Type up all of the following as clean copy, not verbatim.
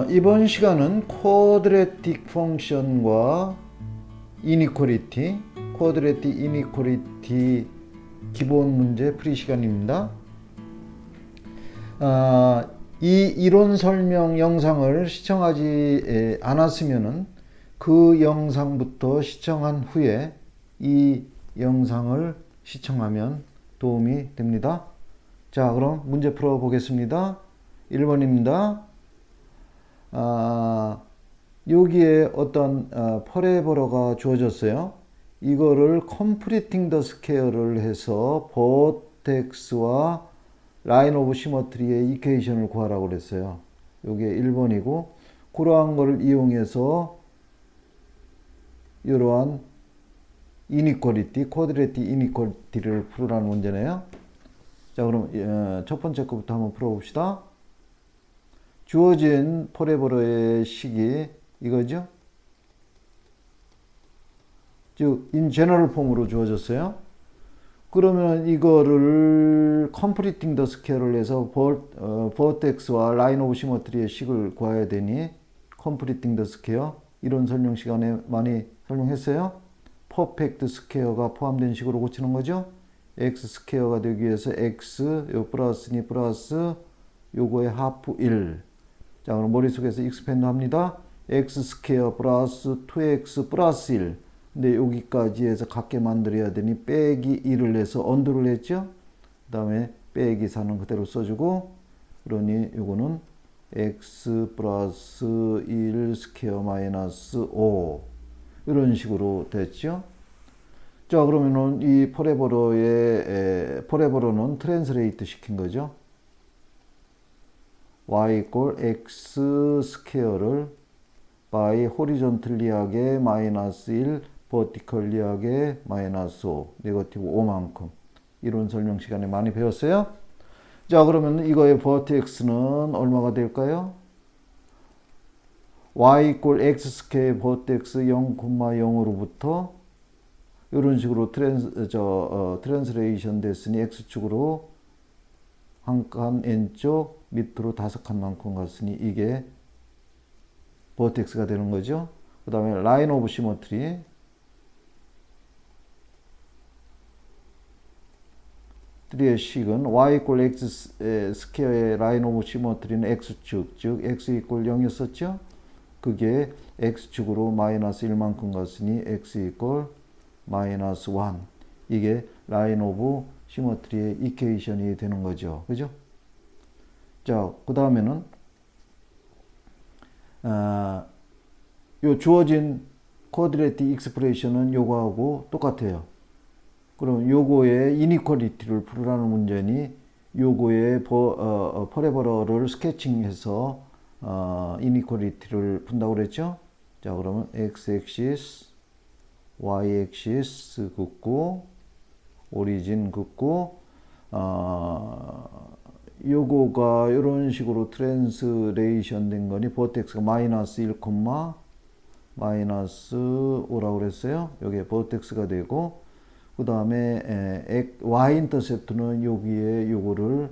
이번 시간은 쿼드래틱 펑션과 이니퀄리티, 쿼드래틱 이니퀄리티 기본 문제 풀이 시간입니다. 이 이론 설명 영상을 시청하지 않았으면 그 영상부터 시청한 후에 이 영상을 시청하면 도움이 됩니다. 자, 그럼 문제 풀어 보겠습니다. 1번입니다. 여기에 어떤 퍼레버러가 주어졌어요. 이거를 completing the square를 해서 버텍스와 라인 오브 시머트리의 이퀘이션을 구하라고 그랬어요. 요게 1번이고, 그러한 거를 이용해서 이러한 이니퀄리티, 쿼드래틱 이니퀄리티를 풀으라는 문제네요. 자, 그럼 첫 번째 거부터 한번 풀어봅시다. 주어진 퍼레버러의 식이 이거죠. 즉 in general 폼으로 주어졌어요. 그러면 이거를 completing the square를 해서 vertex와 line of symmetry의 식을 구해야 되니 completing the square 이론 설명 시간에 많이 설명했어요. perfect square가 포함된 식으로 고치는 거죠. x 스퀘어가 되기 위해서 x 요 플러스니 플러스 요거의 하프 1. 자, 그럼 머릿속에서 익스펜드 합니다. x 스퀘어 플러스 2x 플러스 1. 근데 여기까지 해서 같게 만들어야 되니 빼기 1을 해서 언더를 했죠. 그 다음에 빼기 4는 그대로 써주고, 그러니 요거는 x 플러스 1 스퀘어 마이너스 5 이런 식으로 됐죠. 자, 그러면은 이 퍼레버러는 트랜스레이트 시킨 거죠. y 이꼴 x 스퀘어를 by 호리존틀리하게 마이너스 1, 버티컬리하게 마이너스 5, 네거티브 5만큼 이론 설명 시간에 많이 배웠어요. 자, 그러면 이거의 버텍스는 얼마가 될까요? y 이꼴 x 스퀘어 버텍스 0,0으로부터 이런 식으로 트랜스레이션 됐으니 x축으로 한 칸 n쪽 밑으로 5칸만큼 갔으니 이게 버텍스가 되는 거죠. 그 다음에 라인 오브 시머트리 의 식은 y 이꼴 x 스퀘어의 라인 오브 시머트리는 x축, 즉 x 이꼴 0이었었죠. 그게 x축으로 마이너스 1만큼 갔으니 x 이꼴 마이너스 1. 이게 라인 오브 시머트리의 이퀘이션이 되는 거죠. 그죠? 자, 그 다음에는 요 주어진 쿼드래틱 익스프레션은 요거하고 똑같아요. 그럼 요거의 이니퀄리티를 풀으라는 문제니 요거의 퍼레버러를 스케칭해서 이니퀄리티를 푼다고 그랬죠. 자, 그러면 x-axis, y-axis 긋고 오리진 긋고 요거가 이런 식으로 트랜스레이션 된 거니 버텍스가 마이너스 1, 마이너스 5라고 그랬어요. 여기에 버텍스가 되고, 그 다음에 y 인터셉트는 여기에 요거를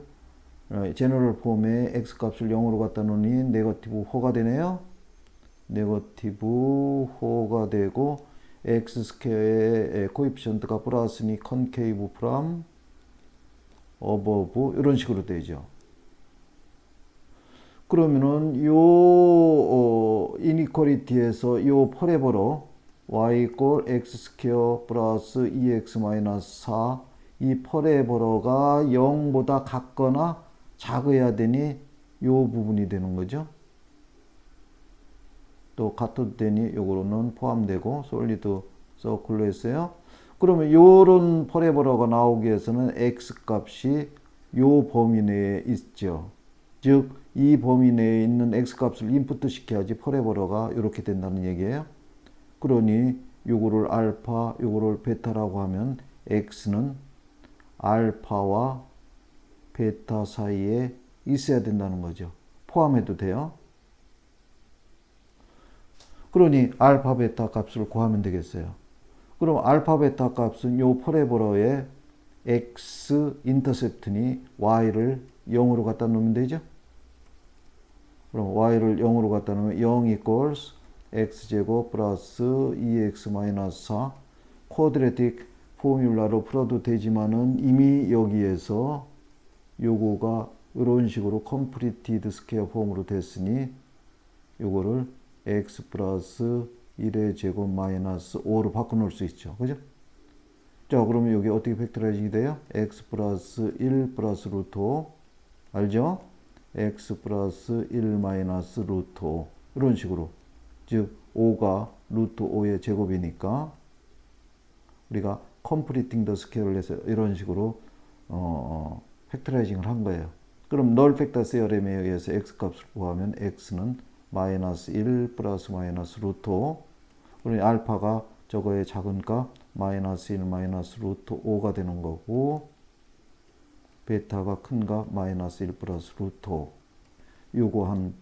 제너럴 폼에 x 값을 0으로 갖다 놓으니 네거티브 4가 되네요. 네거티브 4가 되고, x 스퀘어의 코에피션트가 플러스니 컨케이브 프롬 어버브 이런 식으로 되죠. 그러면은 요 이니퀄리티에서 요 퍼레버러 y 이꼴 x 스퀘어 플러스 2x 마이너스 4 이 퍼레버러가 0보다 같거나 작아야 되니 요 부분이 되는 거죠. 또 같아도 되니 요거로는 포함되고 솔리드 서클로 했어요. 그러면 요런 퍼레버러가 나오기 위해서는 x 값이 요 범위 내에 있죠. 즉 이 범위 내에 있는 x 값을 인풋 시켜야지 퍼레버러가 이렇게 된다는 얘기예요. 그러니 요거를 알파, 요거를 베타라고 하면 x는 알파와 베타 사이에 있어야 된다는 거죠. 포함해도 돼요. 그러니 알파 베타 값을 구하면 되겠어요. 그럼 알파 베타 값은 요 퍼레버러의 x 인터셉트니 y를 0으로 갖다 놓으면 되죠. 그럼 y를 0으로 갖다 놓으면 0 equals x제곱 플러스 2x 마이너스 4 쿼드레틱 포뮬라로 풀어도 되지만은 이미 여기에서 요거가 이런 식으로 컴플리티드 스퀘어 폼으로 됐으니 요거를 x 플러스 1의 제곱 마이너스 5로 바꿔놓을 수 있죠. 그죠? 자, 그러면 여기 어떻게 팩터라이징이 돼요? x 플러스 1 플러스 루트 5 알죠? x 플러스 1 마이너스 루트 5 이런 식으로 즉 5가 루트 5의 제곱이니까 우리가 컴플리팅 더 스퀘어를 해서 이런 식으로 팩터라이징을 한 거예요. 그럼 널 팩터 세어렘에 의해서 x 값을 구하면 x는 마이너스 1 플러스 마이너스 루트 5 그러니 알파가 저거의 작은 값 마이너스 1 마이너스 루트 5가 되는 거고 베타가 큰 값 마이너스 1 플러스 루트 5 요거 한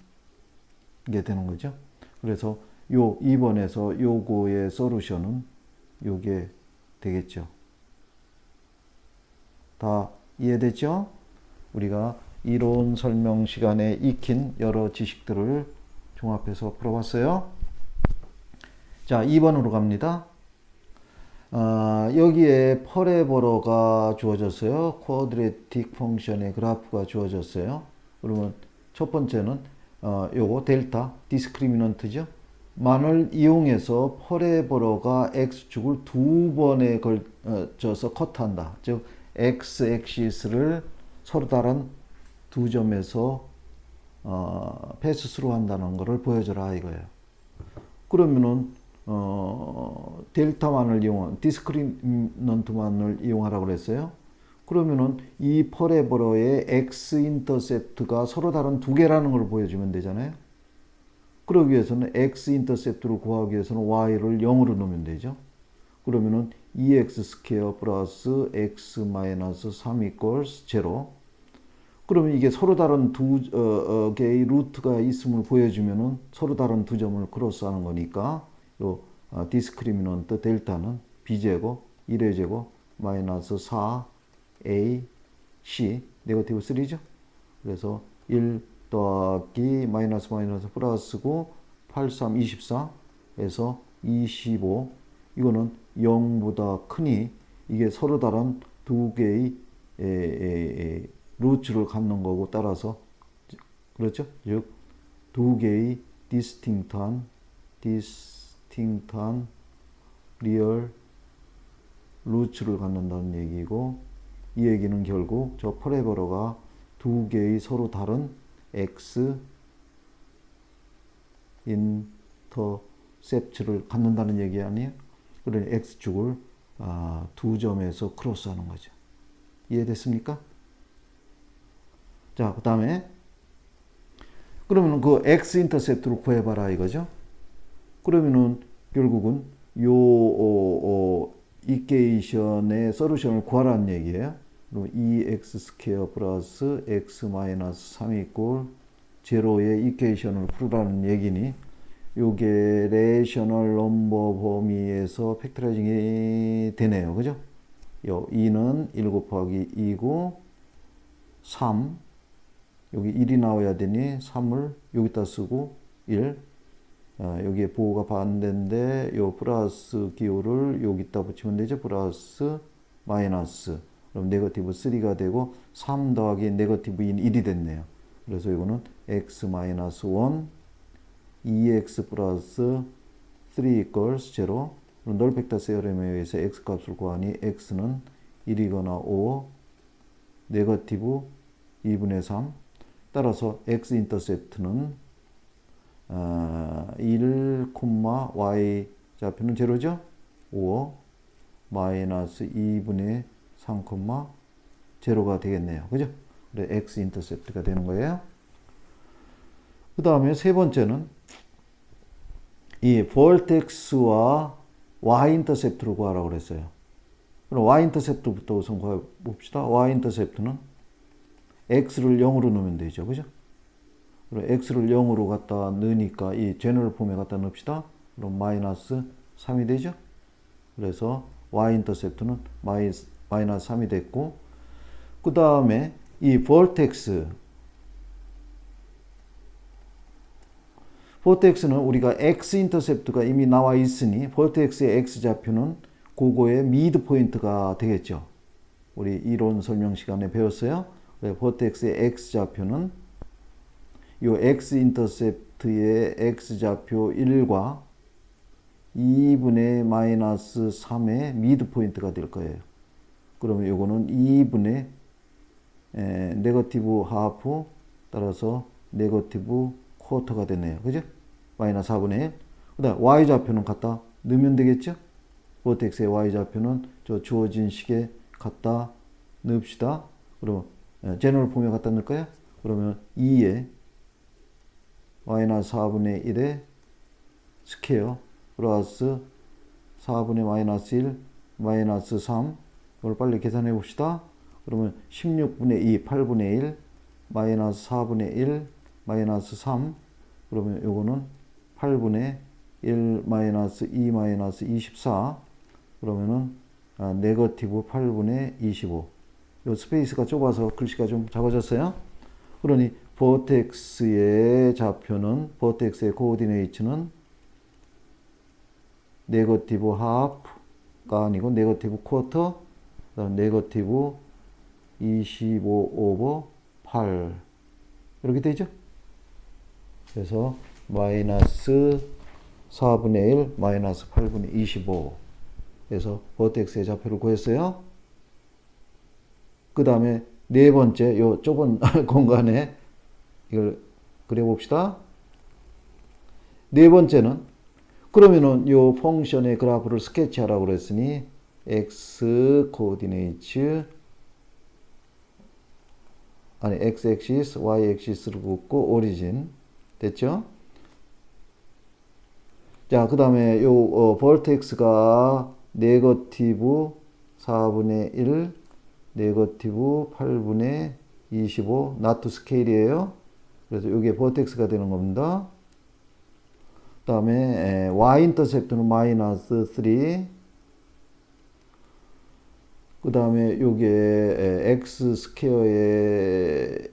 게 되는 거죠. 그래서 요 2번에서 요거의 솔루션은 요게 되겠죠. 다 이해됐죠? 우리가 이론 설명 시간에 익힌 여러 지식들을 종합해서 풀어봤어요. 자, 2번으로 갑니다. 여기에 퍼레보로가 주어졌어요. 쿼드레틱 펑션의 그래프가 주어졌어요. 그러면 첫 번째는 요거 델타 디스크리미넌트죠. 만을 이용해서 퍼레보로가 x축을 두 번에 걸쳐서 컷한다. 즉 x 액시스를 서로 다른 두 점에서 패스스루 한다는 것을 보여줘라 이거예요. 그러면은 델타만을 이용한 디스크리미넌트만을 이용하라고 그랬어요. 그러면은 이 퍼레보로의 x 인터셉트가 서로 다른 두 개라는 걸 보여주면 되잖아요. 그러기 위해서는 x 인터셉트를 구하기 위해서는 y를 0으로 놓으면 되죠. 그러면은 2x 스퀘어 플러스 x 마이너스 3 equals 0. 그러면 이게 서로 다른 두 개의 루트가 있음을 보여주면은 서로 다른 두 점을 크로스하는 거니까 요 디스크리미넌트 델타는 b제곱 1의 제곱 마이너스 4a c 네거티브 3죠. 그래서 1 더하기 마이너스 마이너스 플러스고 8, 3, 24에서 25 이거는 0보다 크니 이게 서로 다른 두 개의 루트를 갖는 거고 따라서 그렇죠? 즉 두 개의 디스팅트한 리얼 루트를 갖는다는 얘기고 이 얘기는 결국 저 퍼레보로가 두 개의 서로 다른 x 인터셉트를 갖는다는 얘기 아니에요? 그러니 x축을 두 점에서 크로스하는 거죠. 이해됐습니까? 자, 그 다음에 그러면 그 x 인터셉트를 구해봐라 이거죠. 그러면은 결국은 요 이퀘이션의 솔루션을 구하라는 얘기예요. 그럼 2x 스퀘어 플러스 x 마이너스 3 이꼴 제로의 이퀘이션을 풀으라는 얘기니 요게 레이셔널 넘버 범위에서 팩터라이징이 되네요. 그죠? 요 2는 1 곱하기 2고 3 여기 1이 나와야 되니 3을 여기다 쓰고 1 여기에 부호가 반대인데 요 플러스 기호를 여기다 붙이면 되죠. 플러스 마이너스 그럼 네거티브 3가 되고 3 더하기 네거티브 1이 됐네요. 그래서 이거는 x 마이너스 1 2x 플러스 3 equals 0 널 벡터 세어렘에 의해서 x 값을 구하니 x는 1이거나 5 네거티브 2분의 3 따라서 x 인터셉트는 1, y 좌표는 제로죠? 5 마이너스 2분의 3, 제로가 되겠네요. 그죠? 그래 x 인터셉트가 되는 거예요. 그 다음에 세 번째는 이 볼텍스와 y 인터셉트를 구하라고 그랬어요. 그럼 y 인터셉트부터 우선 구해 봅시다. y 인터셉트는 x를 0으로 넣으면 되죠. 그죠? 그럼 x를 0으로 갖다 넣으니까 이 제너럴 폼에 갖다 넣읍시다. 그럼 마이너스 3이 되죠. 그래서 y 인터셉트는 마이너스 3이 됐고 그 다음에 이 볼텍스 vortex는 우리가 x 인터셉트가 이미 나와 있으니 vortex의 x 좌표는 그거의 미드 포인트가 되겠죠. 우리 이론 설명 시간에 배웠어요. vortex의 x 좌표는 이 x 인터셉트의 x 좌표 1과 2분의 마이너스 3의 미드 포인트가 될 거예요. 그러면 이거는 2분의 네거티브 하프 따라서 네거티브 쿼터가 됐네요. 그죠? 마이너스 4분의 1. 그 다음 y 좌표는 갖다 넣으면 되겠죠? vortex의 y 좌표는 저 주어진 식에 갖다 넣읍시다. 그럼 제너럴 폼에 갖다 넣을까요? 그러면 2에 마이너스 4분의 1에 스퀘어 플러스 4분의 마이너스 1 마이너스 3 이걸 빨리 계산해 봅시다. 그러면 16분의 2 8분의 1 마이너스 4분의 1 마이너스 3 그러면 요거는 8분의 1 마이너스 2 마이너스 24 그러면은 네거티브 8분의 25 요 스페이스가 좁아서 글씨가 좀 작아졌어요. 그러니 vortex의 좌표는 vortex의 코오디네이츠는 네거티브 하프가 아니고 네거티브 쿼터 그다음 네거티브 25 오버 8 이렇게 되죠. 그래서 마이너스 4분의 1 마이너스 8분의 25 그래서 vortex의 좌표를 구했어요. 그 다음에 네 번째 요 좁은 공간에 이걸 그려봅시다. 네 번째는 그러면은 요 펑션의 그래프를 스케치하라고 그랬으니 x 코오디네이츠 아니 x 액시스 y 액시스를 긋고 오리진 됐죠? 자, 그 다음에 요 vortex가 네거티브 4분의 1 네거티브 8분의 25 not to scale이에요. 그래서 이게 vortex가 되는 겁니다. 그 다음에 y 인터셉트는 마이너스 3 그 다음에 요게 x 스퀘어의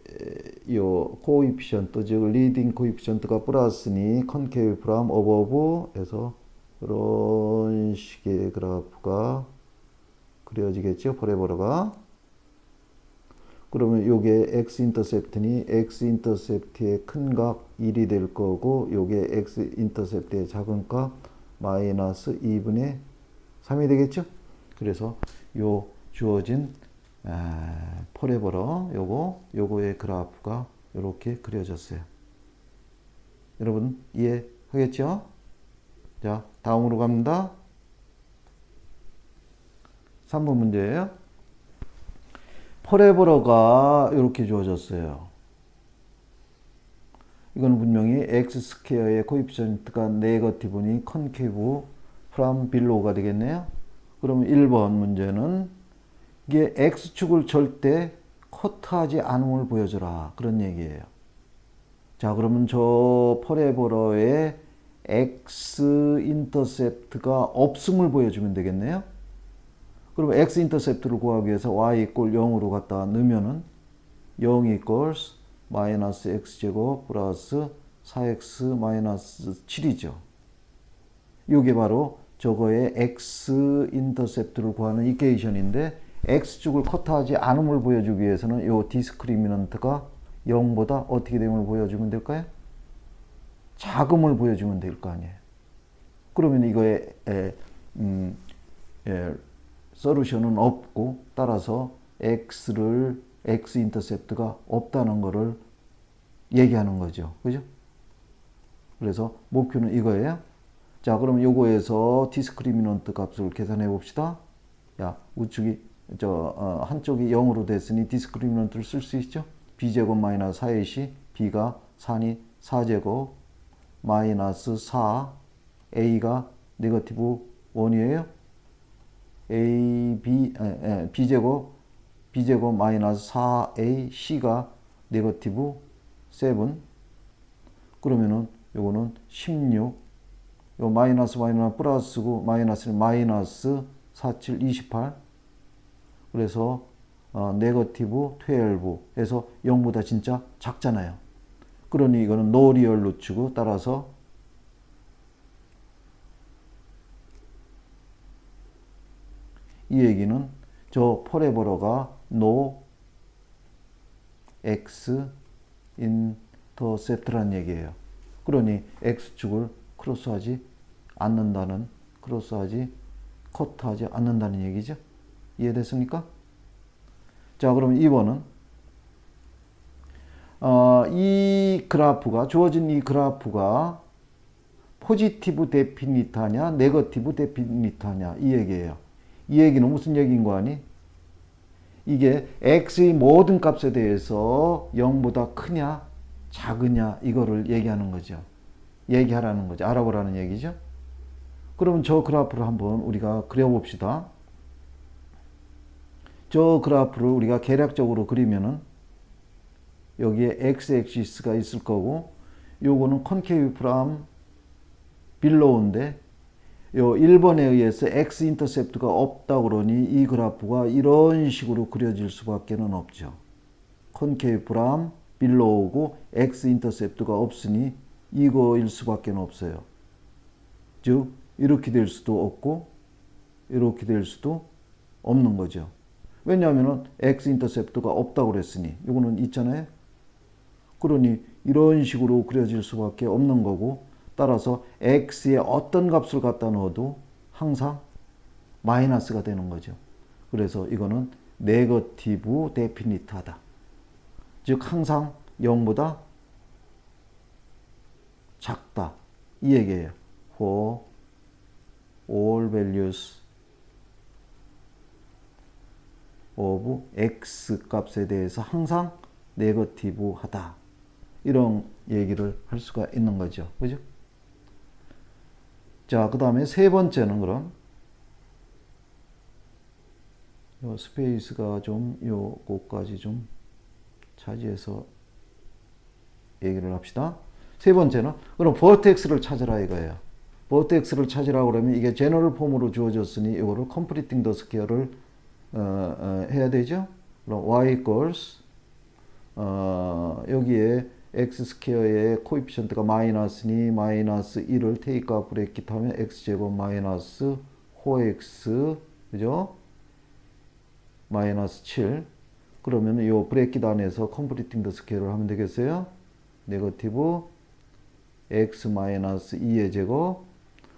요 코이피션트 즉 리딩 코이피션트가 플러스니 컨케이브 프롬 어버브 해서 이런 식의 그래프가 그려지겠죠. 포레버러가. 그러면 요게 x 인터셉트니 x 인터셉트의 큰 각 1이 될 거고 요게 x 인터셉트의 작은 각 마이너스 2분의 3이 되겠죠. 그래서 요 주어진 포레버러 요거의 그래프가 이렇게 그려졌어요. 여러분 이해하겠죠? 자, 다음으로 갑니다. 3번 문제예요. 포레버러가 이렇게 주어졌어요. 이건 분명히 x 스퀘어의 코이피션트가 네거티브니 컨케이브 프롬 빌로우가 되겠네요. 그러면 1번 문제는 이게 x축을 절대 커트하지 않음을 보여줘라 그런 얘기예요. 자, 그러면 저 포레버러의 x 인터셉트가 없음을 보여주면 되겠네요. 그러면 x 인터셉트를 구하기 위해서 y 이꼴 0으로 갖다 넣으면은 0 equals 마이너스 x제곱 플러스 4x 마이너스 7이죠. 이게 바로 저거의 x 인터셉트를 구하는 이퀘이션인데 x축을 커트하지 않음을 보여주기 위해서는 이 디스크리미넌트가 0보다 어떻게 됨을 보여주면 될까요? 작음을 보여주면 될 거 아니에요. 그러면 이거의 솔루션은 없고 따라서 x 인터셉트가 없다는 거를 얘기하는 거죠. 그죠? 그래서 목표는 이거예요. 자, 그럼 요거에서 디스크리미넌트 값을 계산해 봅시다. 야, 우측이 한쪽이 0으로 됐으니 디스크리미넌트를 쓸 수 있죠. b제곱 마이너스 4ac b가 4니 4제곱 마이너스 4 a가 네거티브 1이에요. b제곱 마이너스 4a c가 네거티브 7 그러면은 요거는 16 요 마이너스 플러스고 마이너스는 마이너스 47 28 그래서 네거티브 12 해서 0보다 진짜 작잖아요. 그러니 이거는 노 리얼 루츠고 따라서 이 얘기는 저 포레버러가 no x 인터셉트라는 얘기예요. 그러니 x축을 크로스하지 않는다는, 크로스하지, 커트하지 않는다는 얘기죠. 이해됐습니까? 자, 그럼 2번은 이 그래프가, 주어진 이 그래프가 포지티브 데피니트하냐 네거티브 데피니트하냐 이 얘기예요. 이 얘기는 무슨 얘기인 거 아니? 이게 x의 모든 값에 대해서 0보다 크냐 작으냐 이거를 얘기하는 거죠. 얘기하라는 거죠. 알아보라는 얘기죠. 그러면 저 그래프를 한번 우리가 그려봅시다. 저 그래프를 우리가 계략적으로 그리면은 여기에 x-액시스가 있을 거고, 요거는 concave from below인데, 요 1번에 의해서 x-인터셉트가 없다 그러니 이 그래프가 이런 식으로 그려질 수밖에 없죠. concave from below고 x-인터셉트가 없으니 이거일 수밖에 없어요. 즉 이렇게 될 수도 없고 이렇게 될 수도 없는 거죠. 왜냐하면 x-인터셉트가 없다고 그랬으니 이거는 있잖아요. 그러니 이런 식으로 그려질 수밖에 없는 거고, 따라서 x에 어떤 값을 갖다 넣어도 항상 마이너스가 되는 거죠. 그래서 이거는 네거티브 데피니트하다. 즉 항상 0보다 작다 이 얘기예요. For all values of x 값에 대해서 항상 네거티브 하다. 이런 얘기를 할 수가 있는 거죠. 그죠? 자, 그 다음에 세 번째는 그럼 요 스페이스가 좀 요거까지 좀 차지해서 얘기를 합시다. 세 번째는 그럼 버텍스를 찾으라 이거예요. 버텍스를 찾으라 그러면 이게 제너럴 폼으로 주어졌으니 이거를 컴플리팅 더 스퀘어를 해야 되죠. 그럼 y equals 여기에 x 스퀘어의 코에피션트가 마이너스니 마이너스 1을 테이크아웃 브레이킷 하면 x제곱 마이너스 4x 그죠? 마이너스 7. 그러면 요 브레이킷 안에서 컴플리팅 더 스퀘어를 하면 되겠어요? 네거티브 x 마이너스 2의 제곱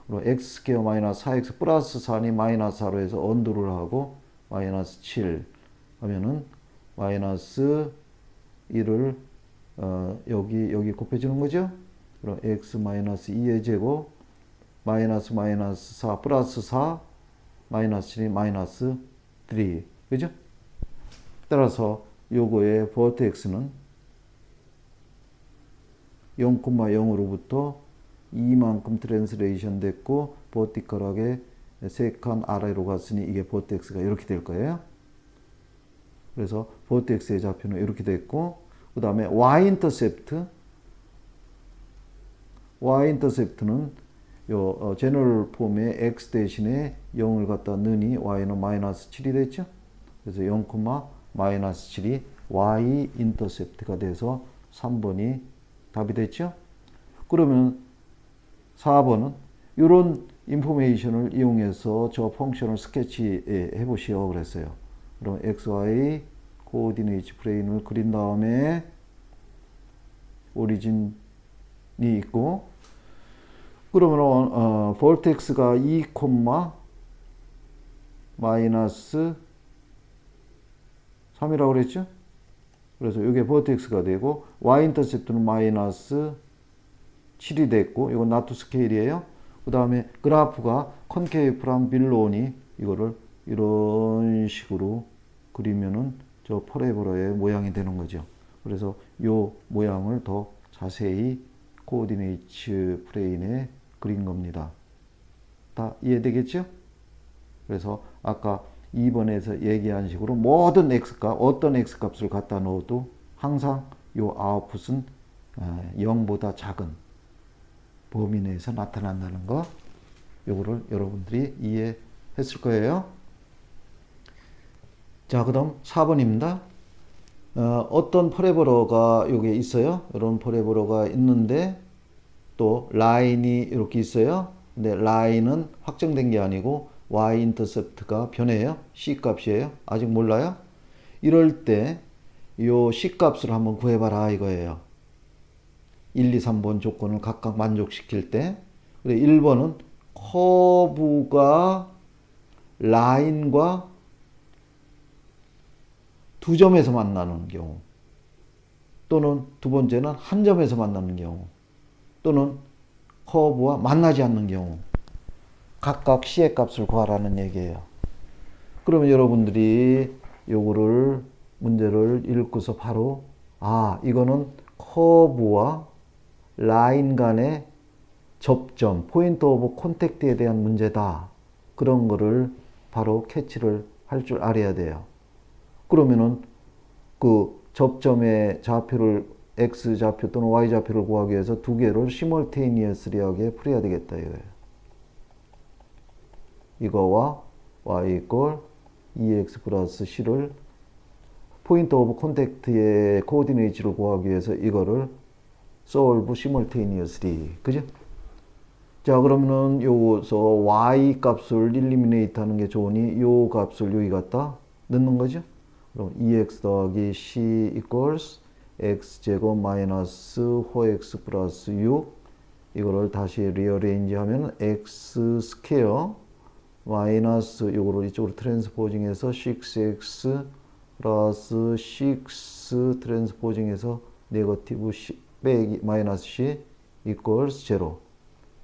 그리고 x 스퀘어 마이너스 4x 플러스 4니 마이너스 4로 해서 언두를 하고 마이너스 7 하면은 마이너스 1을 여기 곱해주는 거죠. 그럼 x 마이너스 2의 제곱 마이너스 마이너스 4 플러스 4 마이너스 7이 마이너스 3 그죠? 따라서 요거의 버텍스는 0,0으로부터 2만큼 트랜스레이션 됐고 버티컬하게 3칸 아래로 갔으니 이게 버텍스가 이렇게 될 거예요. 그래서 버텍스의 좌표는 이렇게 됐고, 그 다음에 y-인터셉트 y-인터셉트는 요 제너럴 폼의 x 대신에 0을 갖다 넣으니 y는 마이너스 7이 됐죠. 그래서 0, 마이너스 7이 y-인터셉트가 돼서 3번이 답이 됐죠. 그러면 4번은 이런 인포메이션을 이용해서 저 펑션을 스케치해 보시오 그랬어요. 그럼 XY 코오디네이트 플레인을 그린 다음에 오리진이 있고, 그러면 볼텍스가 2, 마이너스 3이라고 그랬죠? 그래서 이게 버텍스가 되고 y-인터셉트는 마이너스 7이 됐고 이건 나투 스케일이에요. 그 다음에 그래프가 컨케이브 프람 빌로니 이거를 이런 식으로 그리면은 저 퍼레보라의 모양이 되는 거죠. 그래서 요 모양을 더 자세히 코오디네이트 플레인에 그린 겁니다. 다 이해되겠죠? 그래서 아까 2번에서 얘기한 식으로 모든 x값, 어떤 x값을 갖다 넣어도 항상 요 아웃풋은 0보다 작은 범위 내에서 나타난다는 거, 요거를 여러분들이 이해했을 거예요. 자, 그 다음 4번입니다. 어떤 퍼레버러가 여기 있어요. 이런 퍼레버러가 있는데 또 라인이 이렇게 있어요. 근데 라인은 확정된 게 아니고 y-인터셉트가 변해요? c 값이에요? 아직 몰라요? 이럴 때 요 c 값을 한번 구해봐라 이거예요. 1, 2, 3번 조건을 각각 만족시킬 때. 그래 1번은 커브가 라인과 두 점에서 만나는 경우, 또는 두 번째는 한 점에서 만나는 경우, 또는 커브와 만나지 않는 경우 각각 C의 값을 구하라는 얘기예요. 그러면 여러분들이 요거를 문제를 읽고서 바로 이거는 커브와 라인 간의 접점, 포인트 오브 콘택트에 대한 문제다. 그런 거를 바로 캐치를 할 줄 알아야 돼요. 그러면은 그 접점의 좌표를 X 좌표 또는 Y 좌표를 구하기 위해서 두 개를 시멀테이니어스리하게 풀어야 되겠다 이거예요. 이거와 Y 이퀄 EX 플러스 C를 포인트 오브 콘택트의 코오디네이트를 구하기 위해서 이거를 solve simultaneously. 그죠? 자, 그러면은 요서 Y 값을 eliminate 하는 게 좋으니 요 값을 여기 갖다 넣는 거죠? 그럼 2x 더하기 c equals x제곱 마이너스 호x 플러스 6 이거를 다시 리어레인지 하면 x 스퀘어 마이너스 요거를 이쪽으로 트랜스포징해서 6x 플러스 6 트랜스포징해서 네거티브 c 빼기 마이너스 c equals 0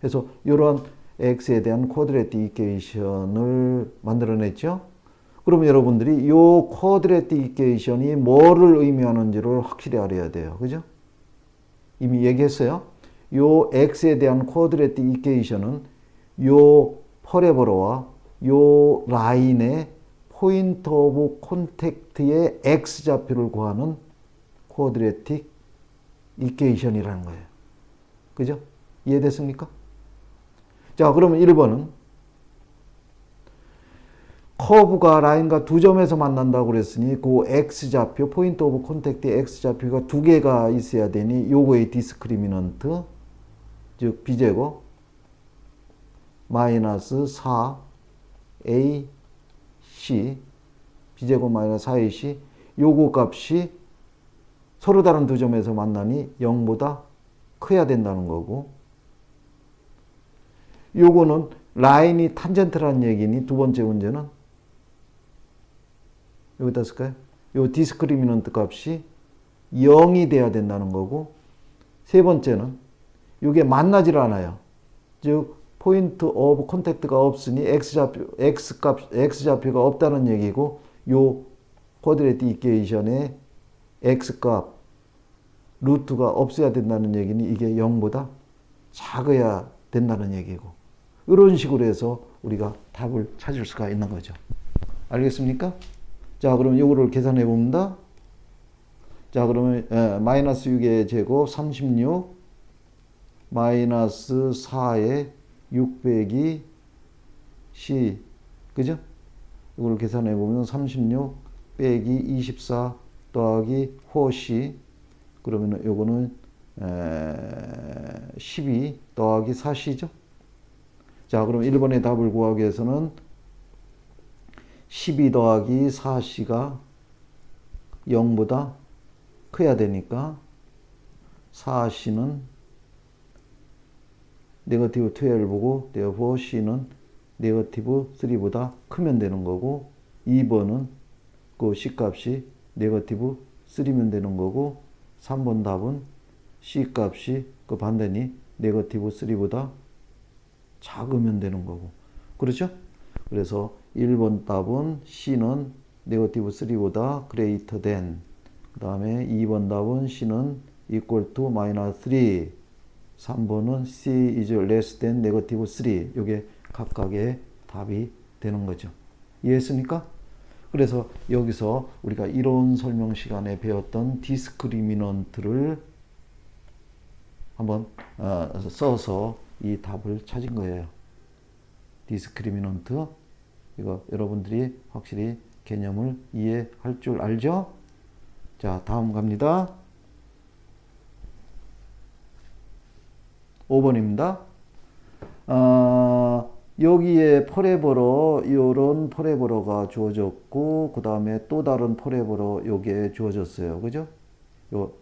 해서 이러한 x에 대한 쿼드레틱 이퀘이션을 만들어냈죠. 그럼 여러분들이 이 쿼드레틱 이퀘이션이 뭐를 의미하는지를 확실히 알아야 돼요. 그죠? 이미 얘기했어요. 요 x에 대한 쿼드레틱 이퀘이션은 요 퍼레보로와 요 라인의 포인트 오브 콘택트의 x 좌표를 구하는 쿼드레틱 이퀘이션이라는 거예요. 그죠? 이해됐습니까? 자, 그러면 1번은 커브가 라인과 두 점에서 만난다고 그랬으니 그 x좌표, 포인트 오브 콘택트의 x좌표가 두 개가 있어야 되니 요거의 디스크리미넌트, 즉 b제곱 마이너스 4ac b제곱 마이너스 4ac 요거 값이 서로 다른 두 점에서 만나니 0보다 커야 된다는 거고, 요거는 라인이 탄젠트라는 얘기니 두 번째 문제는 여기다 쓸까요? 요 디스크리미넌트 값이 0이 돼야 된다는 거고, 세 번째는 이게 만나질 않아요. 즉 포인트 오브 콘택트가 없으니 x좌표가 없다는 얘기고, 요 쿼드레틱 이퀘이션의 x값 루트가 없어야 된다는 얘기니 이게 0보다 작아야 된다는 얘기고, 이런 식으로 해서 우리가 답을 찾을 수가 있는 거죠. 알겠습니까? 자, 그럼 이거를 계산해 봅니다. 자, 그러면 마이너스 6의 제곱 36 마이너스 4의 6 빼기 c, 그죠? 이걸 계산해 보면 36 빼기 24 더하기 4c, 그러면 요거는 12 더하기 4c죠. 자, 그럼 1번의 답을 구하기 위해서는 12 더하기 4c가 0보다 커야 되니까 4c는 네거티브 12고 therefore c는 네거티브 3보다 크면 되는 거고, 2번은 그 c 값이 네거티브 3면 되는 거고, 3번 답은 c 값이 그 반대니 네거티브 3보다 작으면 되는 거고. 그렇죠? 그래서 1번 답은 c는 네거티브 3보다 greater than, 그 다음에 2번 답은 c는 equal to minus 3, 3번은 c is less than negative 3. 이게 각각의 답이 되는 거죠. 이해했습니까? 그래서 여기서 우리가 이론 설명 시간에 배웠던 디스크리미넌트를 한번 써서 이 답을 찾은 거예요. 디스크리미넌트, 이거 여러분들이 확실히 개념을 이해할 줄 알죠? 자, 다음 갑니다. 5번입니다. 여기에 포레버러, 요런 포레버러가 주어졌고, 그 다음에 또 다른 포레버러 요게 주어졌어요. 그죠? 요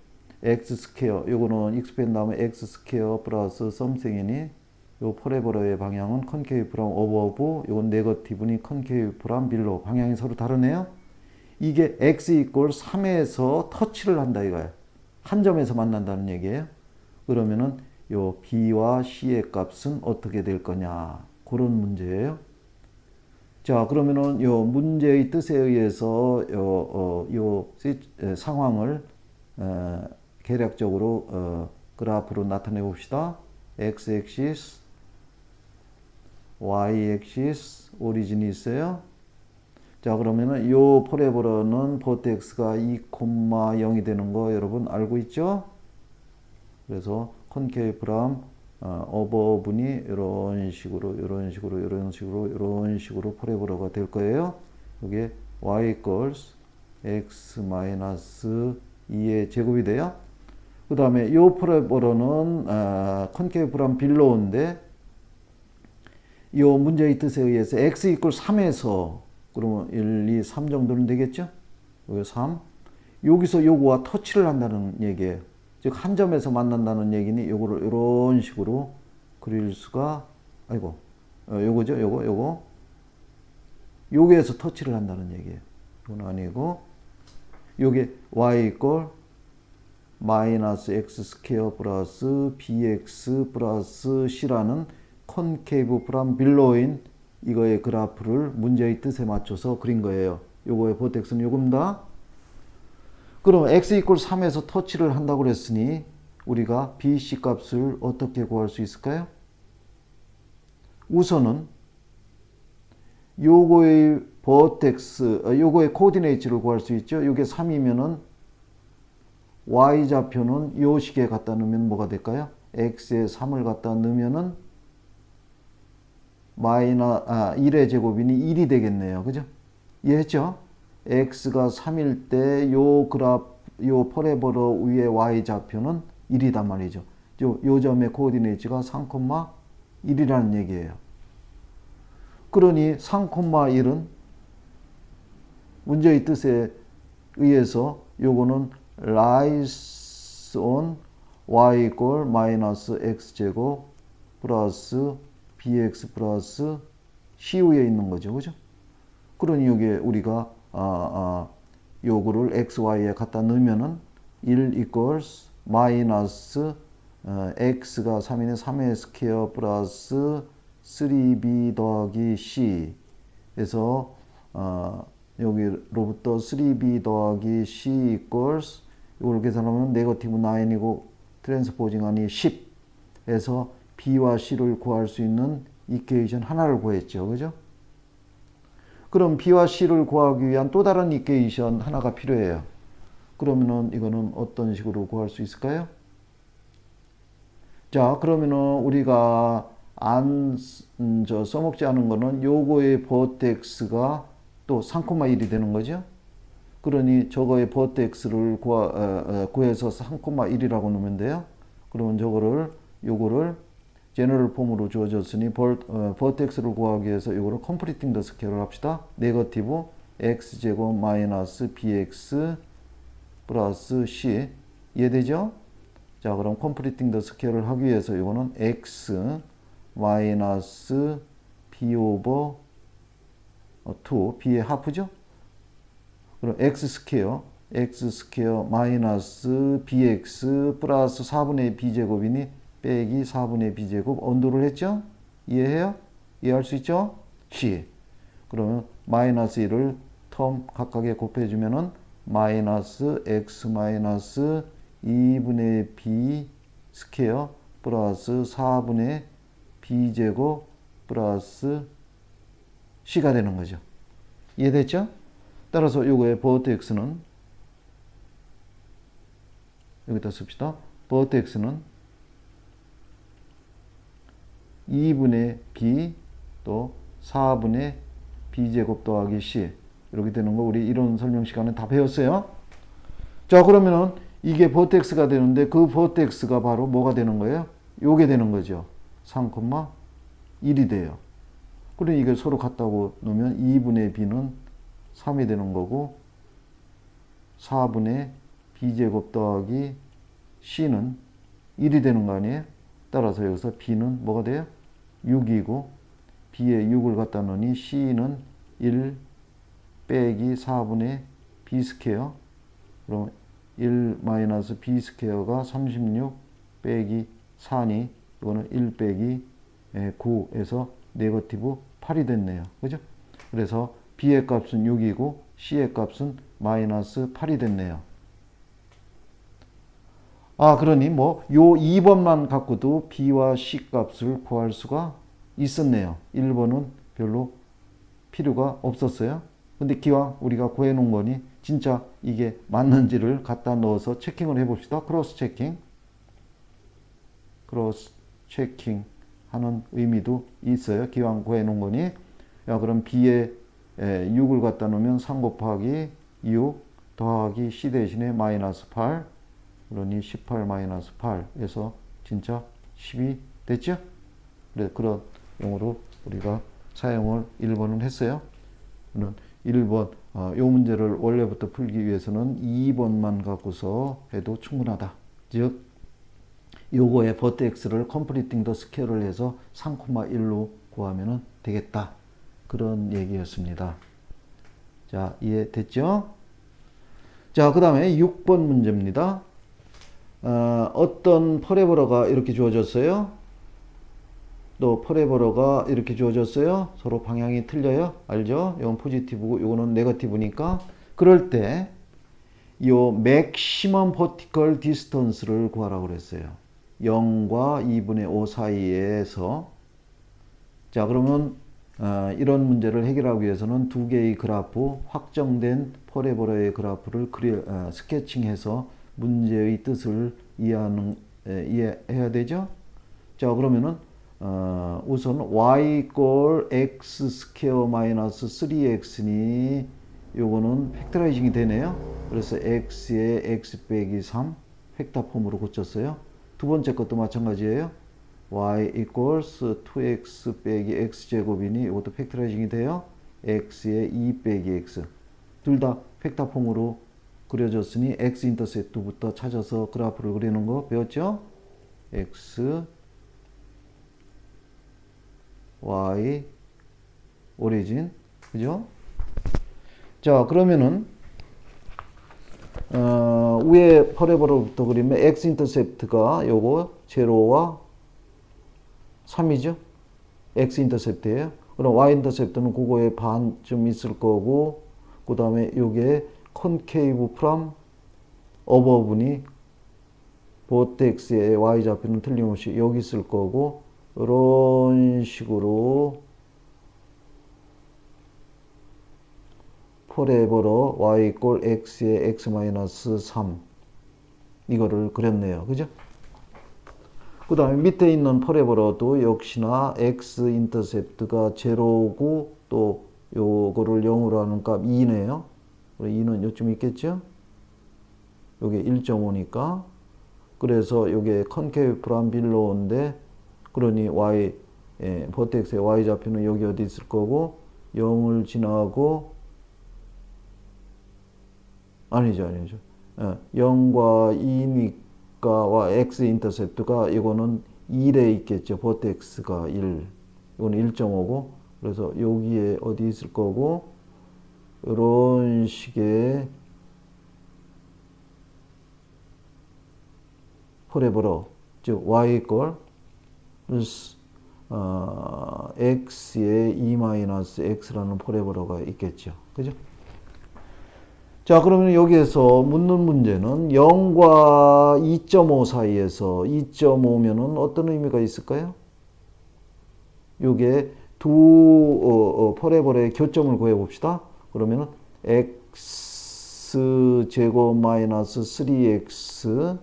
x 스퀘어, 요거는 익스펜드 하면 x 스퀘어 플러스 something이니, 요 포레버러의 방향은 컨케이브 프롬 어버브, 요건 네거티브니 컨케이브 프롬 빌로. 방향이 서로 다르네요. 이게 x 이퀄 3에서 터치를 한다 이거예요. 한 점에서 만난다는 얘기예요. 그러면은 요 b와 c의 값은 어떻게 될 거냐, 그런 문제예요. 자, 그러면은 요 문제의 뜻에 의해서 상황을 계략적으로 그래프로 나타내 봅시다. x-axis, y-axis, 오리진이 있어요. 자, 그러면은 요 포레버러는 버텍스가 2,0이 되는 거 여러분 알고 있죠? 그래서 컨케이프람 어버분이 이런 식으로 포레버러가 될 거예요. 이게 y equals x 마이너스 2의 제곱이 돼요. 그 다음에 요 포레버러는 컨케이프람 빌로우인데, 요 문제의 뜻에 의해서 x 이퀄 3에서 그러면 1, 2, 3 정도는 되겠죠? 여기 3. 여기서 요거와 터치를 한다는 얘기예요. 즉 한 점에서 만난다는 얘기니 요거를 이런 식으로 그릴 수가, 요거죠, 요거 여기에서 터치를 한다는 얘기예요. 이건 아니고, 요게 y 이퀄 마이너스 x 스퀘어 플러스 bx 플러스 c라는 컨케이브 프롬 빌로인 이거의 그래프를 문제의 뜻에 맞춰서 그린 거예요. 요거의 버텍스는 요겁니다. 그럼 x 이퀄 3에서 터치를 한다고 그랬으니 우리가 bc 값을 어떻게 구할 수 있을까요? 우선은 요거의 버텍스, 요거의 코디네이트를 구할 수 있죠. 요게 3이면은 y좌표는 요 식에 갖다 넣으면 뭐가 될까요? x에 3을 갖다 넣으면은 1의 제곱이니 1이 되겠네요. 그죠? 이해했죠? x가 3일 때 요 포레버러 위에 y좌표는 1이단 말이죠. 요 점의 코디네이트가 3,1이라는 얘기예요. 그러니 3,1은 문제의 뜻에 의해서 요거는 lies on y equal 마이너스 x제곱 플러스 bx 플러스 c 위에 있는 거죠. 그죠? 그러니 여기에 우리가 요거를 xy에 갖다 넣으면은 1 equals 마이너스 x가 3이네 3의 스퀘어 플러스 3b 더하기 c 에서 여기로부터 3b 더하기 c equals 이걸 계산하면 네거티브 9이고 트랜스포징하니 10에서 b와 c를 구할 수 있는 이퀘이션 하나를 구했죠. 그죠? 그럼 b와 c를 구하기 위한 또 다른 이퀘이션 하나가 필요해요. 그러면은 이거는 어떤 식으로 구할 수 있을까요? 자, 그러면은 우리가 써먹지 않은 거는 요거의 버텍스가 또 3,1이 되는 거죠. 그러니 저거의 버텍스를 구해서 3,1이라고 넣으면 돼요. 그러면 요거를 제너럴 폼으로 주어졌으니 버텍스를 구하기 위해서 요거를 컴플리팅 더 스퀘어를 합시다. 네거티브 x제곱 마이너스 bx 플러스 c. 이해되죠? 자, 그럼 컴플리팅 더 스퀘어를 하기 위해서 요거는 x 마이너스 b 오버 2, b의 하프죠? 그럼 x 스퀘어 마이너스 bx 플러스 4분의 b제곱이니 빼기 4분의 b제곱 언도를 했죠? 이해해요? 이해할 수 있죠? c. 그러면 마이너스 1을 텀 각각에 곱해주면은 마이너스 x 마이너스 2분의 b 스퀘어 플러스 4분의 b제곱 플러스 c가 되는 거죠. 이해됐죠? 따라서 요거의 버텍스는 여기다 씁시다. 버텍스는 2분의 b 또 4분의 b제곱 더하기 c 이렇게 되는 거 우리 이론 설명 시간에 다 배웠어요. 자, 그러면은 이게 버텍스가 되는데 그 버텍스가 바로 뭐가 되는 거예요? 요게 되는 거죠. 3,1이 돼요. 그러니 이게 서로 같다고 놓으면 2분의 b는 3이 되는 거고 4분의 b제곱 더하기 c는 1이 되는 거 아니에요? 따라서 여기서 b는 뭐가 돼요? 6이고 b에 6을 갖다 놓으니 c는 1 빼기 4분의 b 스퀘어. 그럼 1 마이너스 b 스퀘어가 36 빼기 4니 이거는 1 빼기 9에서 네거티브 8이 됐네요. 그죠? 그래서 b의 값은 6이고 c의 값은 마이너스 8이 됐네요. 그러니 요 2번만 갖고도 b와 c 값을 구할 수가 있었네요. 1번은 별로 필요가 없었어요. 근데 기왕 우리가 구해 놓은 거니 진짜 이게 맞는지를 갖다 넣어서 체킹을 해 봅시다. 크로스 체킹 하는 의미도 있어요. 기왕 구해 놓은 거니. 그럼 b에 6을 갖다 놓으면 3 곱하기 6 더하기 c 대신에 마이너스 8. 그러니 18 마이너스 8에서 진짜 10이 됐죠? 그래, 그런 용어로 우리가 사용을 1번은 했어요. 1번, 이 문제를 원래부터 풀기 위해서는 2번만 갖고서 해도 충분하다. 즉, 요거의 버텍스를 컴플리팅 더 스퀘어를 해서 3,1로 구하면 되겠다. 그런 얘기였습니다. 자, 이해됐죠? 자, 그 다음에 6번 문제입니다. 어떤 퍼레버러가 이렇게 주어졌어요. 또 퍼레버러가 이렇게 주어졌어요. 서로 방향이 틀려요. 알죠? 이건 포지티브고 이거는 네거티브니까. 그럴 때 요 맥시멈 버티컬 디스턴스를 구하라고 그랬어요. 0과 2분의 5 사이에서. 자, 그러면 이런 문제를 해결하기 위해서는 두 개의 그래프, 확정된 퍼레버러의 그래프를 스케칭해서 문제의 뜻을 이해해야 되죠. 자, 그러면은 우선 y 이꼴 x 스퀘어 마이너스 3x니 요거는 팩터라이징이 되네요. 그래서 x에 x 빼기 3 팩터 폼으로 고쳤어요. 두 번째 것도 마찬가지예요. y equals 2x 빼기 x제곱이니 이것도 팩터라이징이 돼요. x에 2 빼기 x. 둘 다 팩터 폼으로 그려졌으니 x 인터셉트부터 찾아서 그래프를 그리는 거 배웠죠? x, y, 오리진. 그죠? 자, 그러면은 위에 퍼레버로부터 그리면 x 인터셉트가 요거 제로와 3이죠. x 인터셉트예요. 그럼 y 인터셉트는 그거의 반쯤 있을 거고, 그 다음에 요게 concave from above니 vortex의 y 좌표는 틀림없이 여기 있을 거고, 이런 식으로 퍼레버러 y 이꼴 x에 x 마이너스 3 이거를 그렸네요. 그죠? 그 다음에 밑에 있는 퍼레버러도 역시나 x 인터셉트가 제로고 또 요거를 0으로 하는 값 2네요. 2는 요쯤 있겠죠? 요게 1.5니까. 그래서 요게 컨케이브 프람 빌로우인데, 그러니 y, 버텍스의 y 좌표는 여기 어디 있을 거고, 0을 지나고, 아니죠. 0과 2니까, x 인터셉트가 이거는 1에 있겠죠. 버텍스가 1. 이거는 1.5고, 그래서 여기에 어디 있을 거고, 이런 식의 퍼레버러, 즉 y 이꼴 x에 2-x라는 퍼레버러가 있겠죠. 그죠? 자, 그러면 여기에서 묻는 문제는 0과 2.5 사이에서 2.5면은 어떤 의미가 있을까요? 요게 두 퍼레버러의 교점을 구해 봅시다. 그러면은 x 제곱 마이너스 3x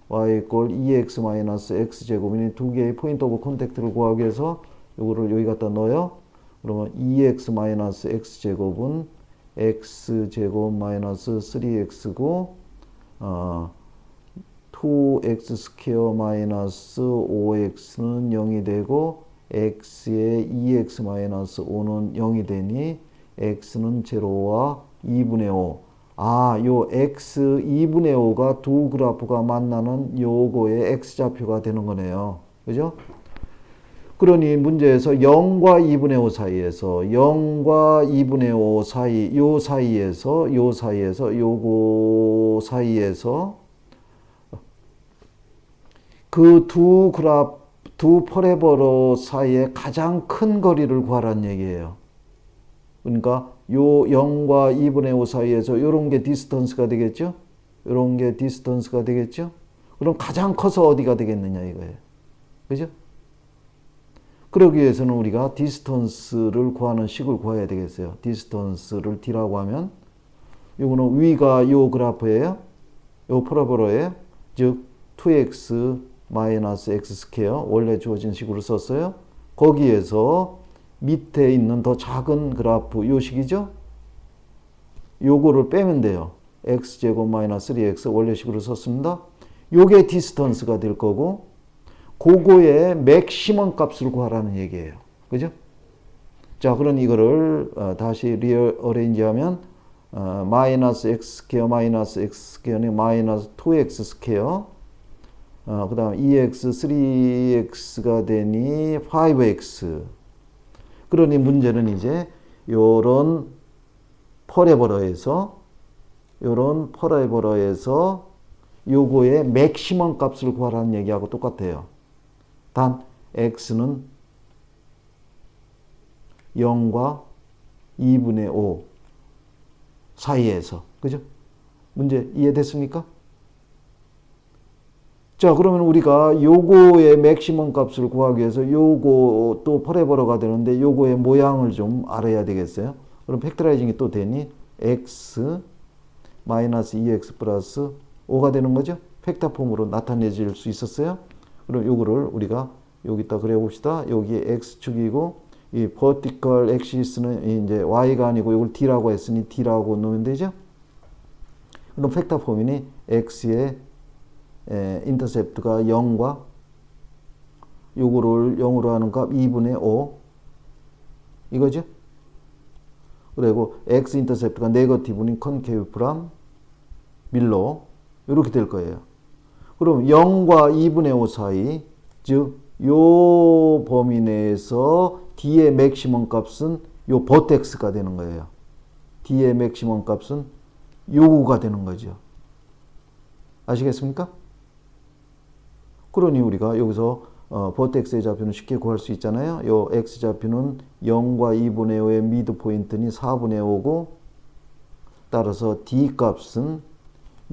y 이꼴 2x 마이너스 x 제곱이니 두 개의 포인트 오브 컨택트를 구하기 위해서 요거를 여기 갖다 넣어요. 그러면 2x 마이너스 x 제곱은 x 제곱 마이너스 3x고 2x 스퀘어 마이너스 5x는 0이 되고 x의 2x-5는 0이 되니 x는 제로와 2분의 5. 아, 요 x 2분의 5가 두 그래프가 만나는 요거의 x좌표가 되는 거네요. 그죠? 그러니 문제에서 0과 2분의 5 사이에서 0과 2분의 5 사이 요 사이에서 요거 사이에서 그 두 그래프 두 퍼레버러 사이에 가장 큰 거리를 구하라는 얘기예요. 그러니까 요 0과 2분의 5 사이에서 요런 게 디스턴스가 되겠죠? 요런 게 디스턴스가 되겠죠? 그럼 가장 커서 어디가 되겠느냐 이거예요. 그죠? 그러기 위해서는 우리가 디스턴스를 구하는 식을 구해야 되겠어요. 디스턴스를 d라고 하면 요거는 위가 요 그래프예요. 요 퍼레볼러예요. 즉 2x 마이너스 x 스퀘어 원래 주어진 식으로 썼어요. 거기에서 밑에 있는 더 작은 그래프 요 식이죠. 요거를 빼면 돼요. x제곱 마이너스 3x 원래식으로 썼습니다. 요게 디스턴스가 될 거고 그거의 맥시멈 값을 구하라는 얘기예요. 그죠? 자, 그럼 이거를 다시 리어레인지 하면 마이너스 x 스퀘어 마이너스 x 스퀘어는 마이너스 2x 스퀘어 그 다음 2x 3x가 되니 5x. 그러니 문제는 이제 요런 퍼레버러에서 요거의 맥시멈 값을 구하라는 얘기하고 똑같아요. 단 x는 0과 2분의 5 사이에서. 그죠? 문제 이해됐습니까? 자, 그러면 우리가 요거의 맥시멈 값을 구하기 위해서 요거 또 퍼레버러가 되는데 요거의 모양을 좀 알아야 되겠어요. 그럼 팩터라이징이 또 되니 x 마이너스 2x 플러스 5가 되는 거죠. 팩터 폼으로 나타내질 수 있었어요. 그럼 요거를 우리가 여기다 그려봅시다. 여기 x축이고 이 vertical axis는 이제 y가 아니고 이걸 d라고 했으니 d라고 놓으면 되죠. 그럼 팩터 폼이니 x의 인터셉트가 0과 요거를 0으로 하는 값 2분의 5 이거죠. 그리고 x 인터셉트가 네거티브니 컨케이브랑 밀로 이렇게 될 거예요. 그럼 0과 2분의 5 사이 즉 요 범위 내에서 d의 맥시멈 값은 요 버텍스가 되는 거예요. d의 맥시멈 값은 요거가 되는 거죠. 아시겠습니까? 그러니 우리가 여기서 버텍스의 좌표는 쉽게 구할 수 있잖아요. 요 x 좌표는 0과 2분의 5의 미드 포인트니 4분의 5고 따라서 d 값은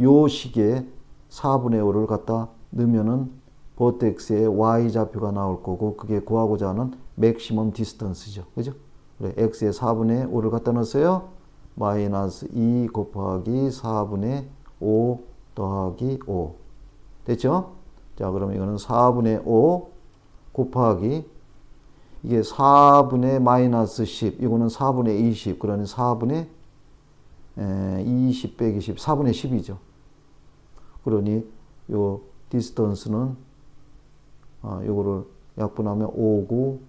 요 식에 4분의 5를 갖다 넣으면은 버텍스의 y 좌표가 나올 거고 그게 구하고자 하는 맥시멈 디스턴스죠. 그죠? 그래, x의 4분의 5를 갖다 넣었어요. 마이너스 2 곱하기 4분의 5 더하기 5 됐죠? 자, 그럼 이거는 4분의 5 곱하기 이게 4분의 마이너스 10 이거는 4분의 20 그러니 4분의 20 빼기 10 4분의 10이죠. 그러니 요 디스턴스는 요거를 약분하면 5, 9,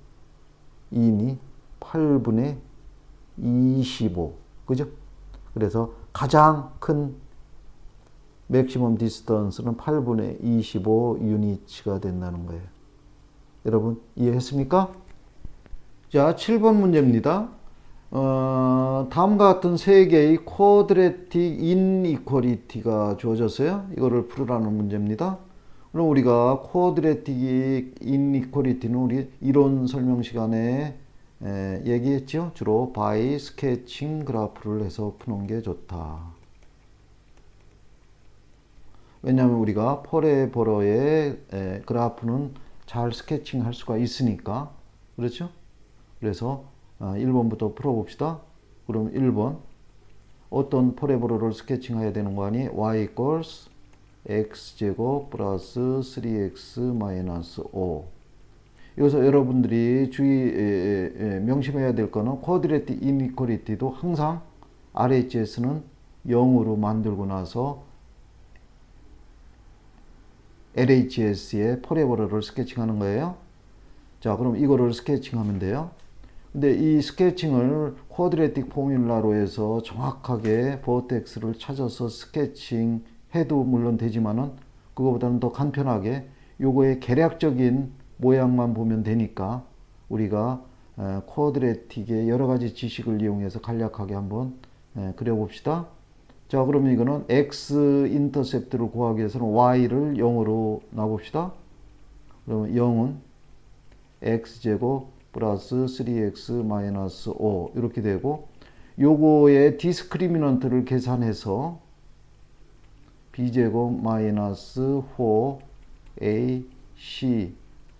2니 8분의 25 그죠? 그래서 가장 큰 맥시멈 디스턴스는 8분의 25 유니츠가 된다는 거예요. 여러분 이해했습니까? 자, 7번 문제입니다. 다음과 같은 세 개의 쿼드래틱 인이퀄리티가 주어졌어요. 이거를 풀으라는 문제입니다. 그럼 우리가 쿼드래틱 인이퀄리티는 우리 이론 설명 시간에 얘기했죠. 주로 바이 스케칭 그래프를 해서 푸는 게 좋다. 왜냐하면 우리가 퍼레버러의 그래프는 잘 스케칭 할 수가 있으니까. 그렇죠? 그래서 1번부터 풀어봅시다. 그럼 1번 어떤 퍼레버러를 스케칭해야 되는 거 아니? y equals x제곱 플러스 3x 마이너스 5 여기서 여러분들이 명심해야 될 거는 쿼드래틱 이니퀄리티도 항상 RHS는 0으로 만들고 나서 LHS의 퍼레버러를 스케칭하는 거예요. 자, 그럼 이거를 스케칭하면 돼요. 근데 이 스케칭을 쿼드레틱 포뮬라로 해서 정확하게 버텍스를 찾아서 스케칭 해도 물론 되지만은 그거보다는 더 간편하게 요거의 계략적인 모양만 보면 되니까 우리가 쿼드레틱의 여러 가지 지식을 이용해서 간략하게 한번 그려봅시다. 자, 그러면 이거는 x 인터셉트를 구하기 위해서는 y를 0으로 놔봅시다. 그러면 0은 x제곱 플러스 3x 마이너스 5 이렇게 되고, 요거의 디스크리미넌트를 계산해서 b제곱 마이너스 4ac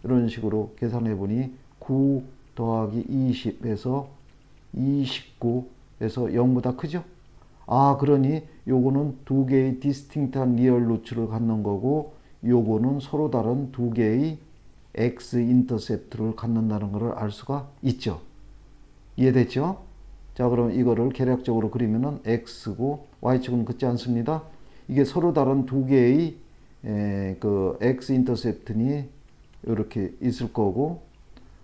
이런 식으로 계산해 보니 9 더하기 20에서 29에서 0보다 크죠? 아, 그러니 요거는 두 개의 디스팅트한 리얼 루츠를 갖는 거고, 요거는 서로 다른 두 개의 x 인터셉트를 갖는다는 것을 알 수가 있죠. 이해됐죠? 자, 그럼 이거를 계략적으로 그리면은 x고 y축은 긋지 않습니다. 이게 서로 다른 두 개의 그 x 인터셉트니 이렇게 있을 거고,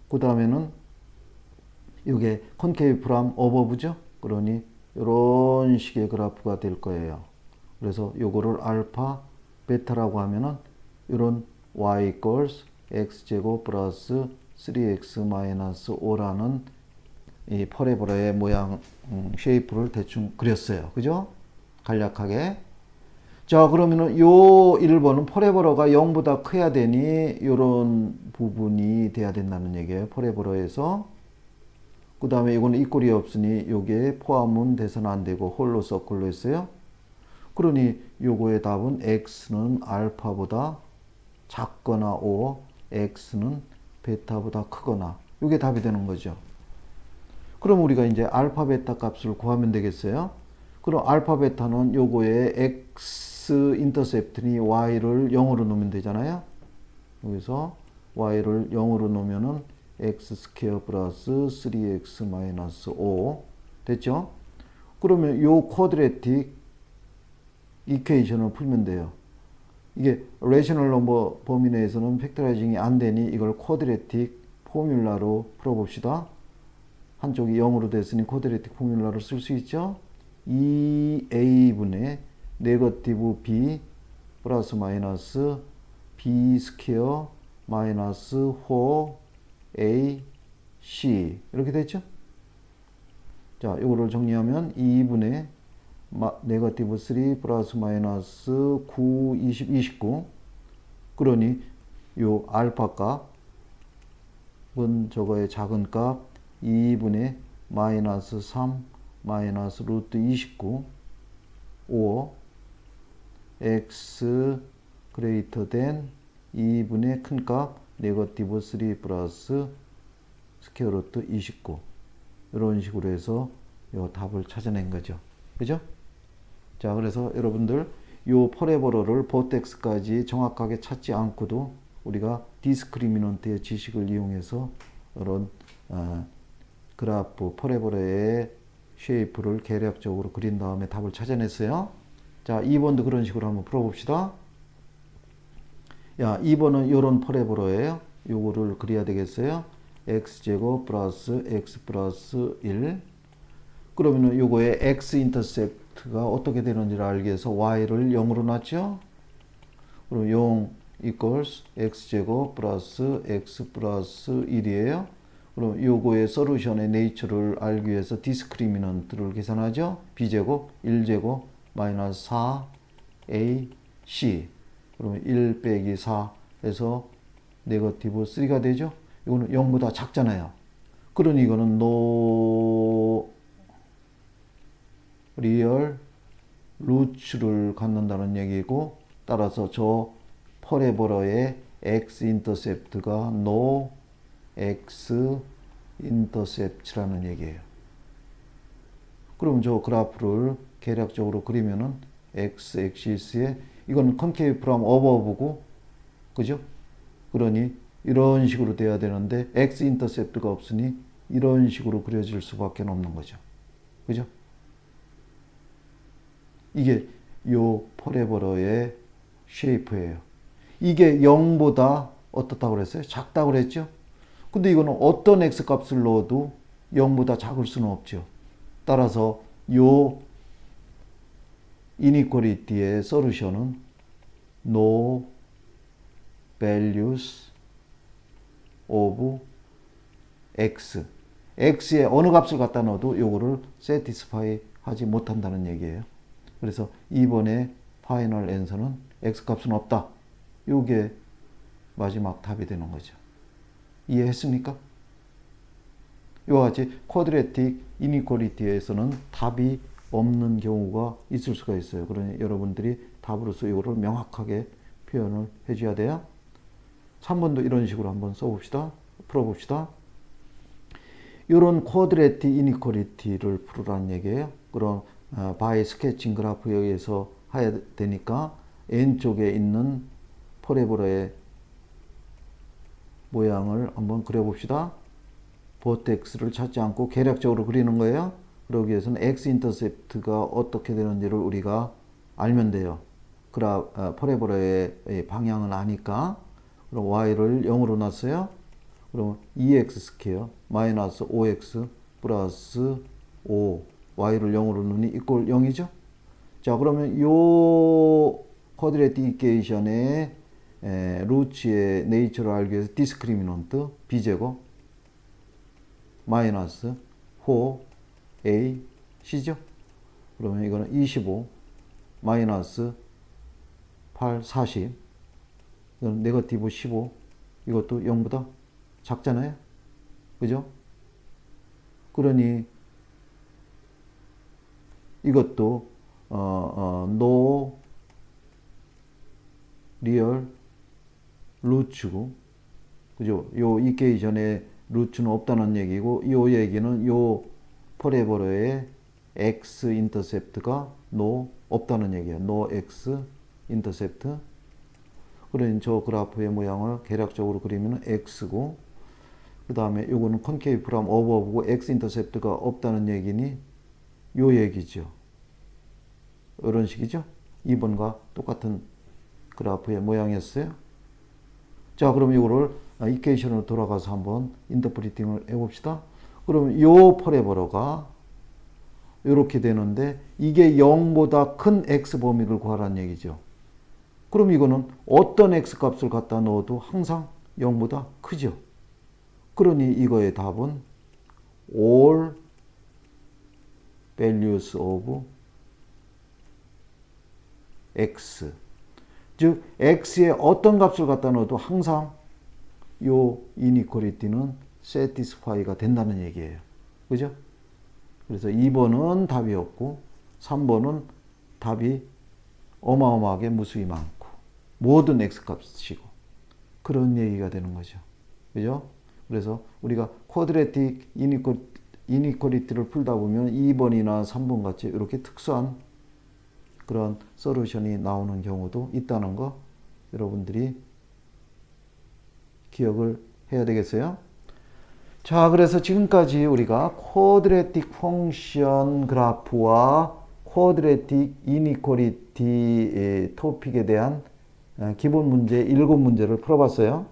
그 다음에는 이게 컨케이브 프롬 어버브죠. 그러니 이런 식의 그래프가 될 거예요. 그래서 요거를 알파 베타라고 하면은 이런 y equals x제곱 플러스 3x 마이너스 5라는 이 퍼레보라의 모양 쉐이프를 대충 그렸어요. 그죠? 간략하게. 자, 그러면은 요 1번은 퍼레보라가 0보다 커야 되니 요런 부분이 돼야 된다는 얘기예요. 퍼레보라에서. 그 다음에 이거는 이꼴이 없으니 요게 포함은 돼서는 안 되고 홀로 서클로 했어요. 그러니 요거의 답은 x는 알파보다 작거나 5, x는 베타보다 크거나, 이게 답이 되는 거죠. 그럼 우리가 이제 알파 베타 값을 구하면 되겠어요. 그럼 알파 베타는 요거의 x 인터셉트니 y를 0으로 놓으면 되잖아요. 여기서 y를 0으로 놓으면은 x 스퀘어 플러스 3x 마이너스 5 됐죠? 그러면 요 쿼드레틱 이퀘이션을 풀면 돼요. 이게 레이셔널 넘버 범위 내에서는 팩터라이징이 안 되니 이걸 쿼드레틱 포뮬라로 풀어봅시다. 한쪽이 0으로 됐으니 쿼드레틱 포뮬라를 쓸 수 있죠. 2a분의 네거티브 b 플러스 마이너스 b 스퀘어 마이너스 4ac 이렇게 됐죠. 자, 이거를 정리하면 2분의 네거티브 3 플러스 마이너스 9, 20, 29. 그러니 요 알파 값은 저거의 작은 값 2분의 마이너스 3 마이너스 루트 29 5 x 그레이터 된 2분의 큰 값 네거티브 3 플러스 스퀘어 루트 29 이런 식으로 해서 요 답을 찾아낸 거죠. 그죠? 자, 그래서 여러분들 요 퍼레버러를 버텍스까지 정확하게 찾지 않고도 우리가 디스크리미넌트의 지식을 이용해서 이런 그래프 퍼레버러의 쉐이프를 계략적으로 그린 다음에 답을 찾아냈어요. 자, 2번도 그런 식으로 한번 풀어봅시다. 야, 2번은 요런 퍼레버러예요. 요거를 그려야 되겠어요. x제곱 플러스 x 플러스 1. 그러면은 요거의 x 인터셉트가 어떻게 되는지를 알기 위해서 y를 0으로 놨죠. 그럼 0 equals x제곱 플러스 x 플러스 1이에요. 그럼 요거의 솔루션의 네이처를 알기 위해서 디스크리미넌트를 계산하죠. b제곱 1제곱 마이너스 4ac. 그러면 1 빼기 4에서 네거티브 3가 되죠. 이거는 0보다 작잖아요. 그러니 이거는 no 리얼 루츠를 갖는다는 얘기고, 따라서 저 퍼레버러의 x 인터셉트가 no x 인터셉트라는 얘기예요. 그럼 저 그래프를 계략적으로 그리면은 x 액시스에 이건 컨케이브 프롬 어버브고, 그죠? 그러니 이런 식으로 돼야 되는데 x 인터셉트가 없으니 이런 식으로 그려질 수밖에 없는 거죠. 그죠? 이게 요 퍼레버러의 쉐이프예요. 이게 0보다 어떻다고 그랬어요? 작다고 그랬죠? 근데 이거는 어떤 x 값을 넣어도 0보다 작을 수는 없죠. 따라서 요 이니퀄리티의 솔루션은 no values of x. x에 어느 값을 갖다 넣어도 요거를 satisfy 하지 못한다는 얘기예요. 그래서 2번의 파이널 앤서는 x 값은 없다. 요게 마지막 답이 되는 거죠. 이해했습니까? 이와 같이 쿼드래틱 이니퀄리티에서는 답이 없는 경우가 있을 수가 있어요. 그러니 여러분들이 답으로서 이거를 명확하게 표현을 해줘야 돼요. 3번도 이런 식으로 한번 써봅시다. 풀어봅시다. 이런 쿼드래틱 이니퀄리티를 풀으라는 얘기예요. 그럼 바이 스케칭 그래프에 의해서 해야 되니까 N쪽에 있는 퍼레보라의 모양을 한번 그려봅시다. 버텍스를 찾지 않고 계략적으로 그리는 거예요. 그러기 위해서는 x-인터셉트가 어떻게 되는지를 우리가 알면 돼요. 퍼레보라의 방향은 아니까. 그럼 y를 0으로 놨어요. 그럼 2x 스퀘어 마이너스 5x 플러스 5 y를 0으로 넣으니 이꼴 0이죠. 자, 그러면 요 쿼드래틱 이퀘이션의 루츠의 네이처를 알기 위해서 디스크리미넌트 b제곱 마이너스 4a c죠. 그러면 이거는 25 마이너스 8 40 이건 네거티브 15 이것도 0보다 작잖아요. 그죠? 그러니 이것도 no real 루츠고, 그죠? 요 이퀘이션에 루츠는 없다는 얘기고, 요 얘기는 요 퍼레버러의 x 인터셉트가 no 없다는 얘기예요. no x 인터셉트. 그러니 저 그래프의 모양을 계략적으로 그리면 x고, 그 다음에 요거는 컨케이브 프롬 어버브고 x 인터셉트가 없다는 얘기니 요 얘기죠. 이런 식이죠. 2번과 똑같은 그래프의 모양이었어요. 자, 그럼 이거를 이퀘이션으로 돌아가서 한번 인터프리팅을 해봅시다. 그럼 요 퍼레버러가 이렇게 되는데 이게 0보다 큰 x 범위를 구하라는 얘기죠. 그럼 이거는 어떤 x 값을 갖다 넣어도 항상 0보다 크죠. 그러니 이거의 답은 all values of x. 즉 x에 어떤 값을 갖다 넣어도 항상 요 이니퀄리티는 satisfy가 된다는 얘기예요. 그죠? 그래서 2번은 답이 없고 3번은 답이 어마어마하게 무수히 많고 모든 x 값이고 그런 얘기가 되는 거죠. 그죠? 그래서 우리가 쿼드래틱 이니퀄리티를 풀다 보면 2번이나 3번 같이 이렇게 특수한 그런 솔루션이 나오는 경우도 있다는 거 여러분들이 기억을 해야 되겠어요. 자, 그래서 지금까지 우리가 쿼드래틱 펑션 그래프와 쿼드래틱 이니퀄리티 토픽에 대한 기본 문제 7문제를 풀어봤어요.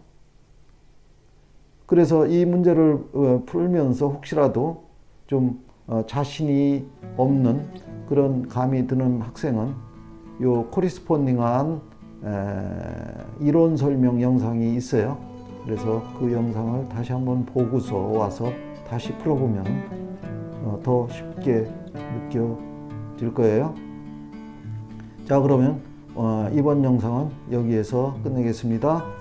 그래서 이 문제를 풀면서 혹시라도 좀 자신이 없는 그런 감이 드는 학생은 요 코리스폰딩한 이론 설명 영상이 있어요. 그래서 그 영상을 다시 한번 보고서 와서 다시 풀어보면 더 쉽게 느껴질 거예요. 자, 그러면 이번 영상은 여기에서 끝내겠습니다.